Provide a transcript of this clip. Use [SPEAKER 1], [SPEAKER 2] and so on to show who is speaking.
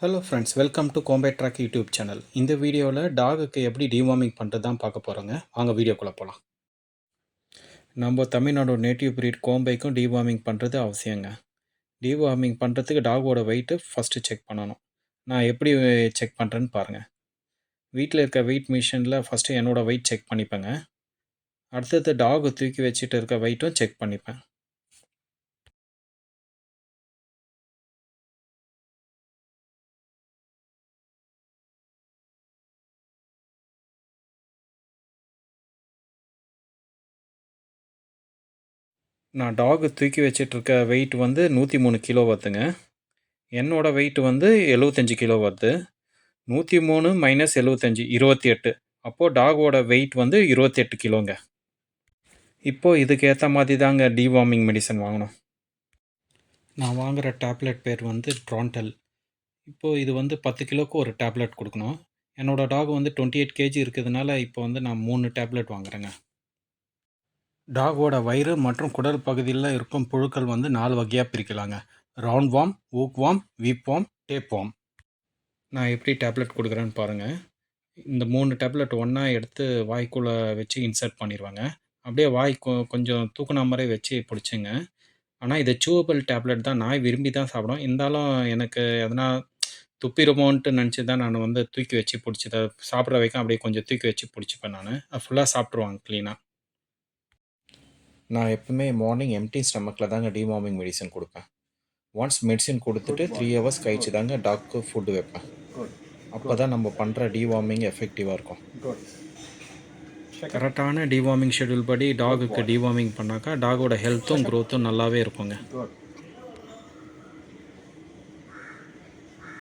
[SPEAKER 1] Hello friends, welcome to combat track YouTube channel. இந்த வீடியோவில் டாகுக்கு எப்படி டிவார்மிங் பண்ணுறது தான் பார்க்க போகிறோங்க. வாங்க வீடியோக்குள்ளே போகலாம். நம்ம தமிழ்நாடு நேட்டிவ் ப்ரீட் கோம்பைக்கும் டிவார்மிங் பண்ணுறது அவசியங்க. டிவார்மிங் பண்ணுறதுக்கு டாகோட வெயிட்டு ஃபஸ்ட்டு செக் பண்ணணும். நான் எப்படி செக் பண்ணுறேன்னு பாருங்கள். வீட்டில் இருக்க வெயிட் மிஷினில் ஃபஸ்ட்டு என்னோடய வெயிட் செக் பண்ணிப்பேங்க. அடுத்தது டாகு தூக்கி வச்சுட்டு இருக்க வெயிட்டும் செக் பண்ணிப்பேன். நான் டாகு தூக்கி வச்சிட்ருக்க வெயிட் வந்து 103 கிலோ வருதுங்க. என்னோடய வெயிட் வந்து 75 கிலோ வருது. 103 - 75 28. அப்போது டாகோட வெயிட் வந்து 28 கிலோங்க. இப்போது இதுக்கு ஏற்ற மாதிரி தாங்க டிவார்மிங் மெடிசன் வாங்கணும். நான் வாங்குகிற டேப்லெட் பேர் வந்து ட்ரான்டல். இப்போது இது வந்து 10 கிலோவுக்கு ஒரு டேப்லெட் கொடுக்கணும். என்னோடய டாக் வந்து 28 கேஜி இருக்கிறதுனால இப்போ வந்து நான் 3 டேப்லெட் வாங்குகிறேங்க. டாகோட வயிறு மற்றும் குடல் பகுதியில் இருக்கும் புழுக்கள் வந்து 4 வகையாக பிரிக்கலாங்க. Round warm, ஊக் warm, வீப் warm, tape warm. நான் எப்படி டேப்லெட் கொடுக்குறேன்னு பாருங்கள். இந்த 3 டேப்லெட் ஒன்றா எடுத்து வாய்க்குள்ளே வச்சு இன்சர்ட் பண்ணிடுவாங்க. அப்படியே வாய் கொஞ்சம் தூக்குன மாதிரி வச்சு பிடிச்சிங்க. ஆனால் இது சூவபிள் டேப்லெட் தான். நாய் விரும்பி தான் சாப்பிடும். இருந்தாலும் எனக்கு எதனா துப்பிடுமோன்ட்டு நினச்சி தான் நான் வந்து தூக்கி வச்சு பிடிச்சத சாப்பிட்ற வரைக்கும் அப்படியே கொஞ்சம் தூக்கி வச்சு பிடிச்சிப்பேன். நான் ஃபுல்லாக சாப்பிட்ருவாங்க க்ளீனாக. நான் எப்பவுமே மார்னிங் எம்டி ஸ்டமக்கில் தாங்க டிவார்மிங் மெடிசன் கொடுப்பேன். ஒன்ஸ் மெடிசன் கொடுத்துட்டு 3 ஹவர்ஸ் கழிச்சு தாங்க டாக்கு ஃபுட்டு வைப்பேன். அப்போ தான் நம்ம பண்ணுற டிவார்மிங் எஃபெக்டிவாக இருக்கும். கரெக்டான டிவார்மிங் ஷெடியூல் படி டாகுக்கு டிவார்மிங் பண்ணாக்கா டாகோட ஹெல்த்தும் க்ரோத்தும் நல்லாவே இருக்குங்க.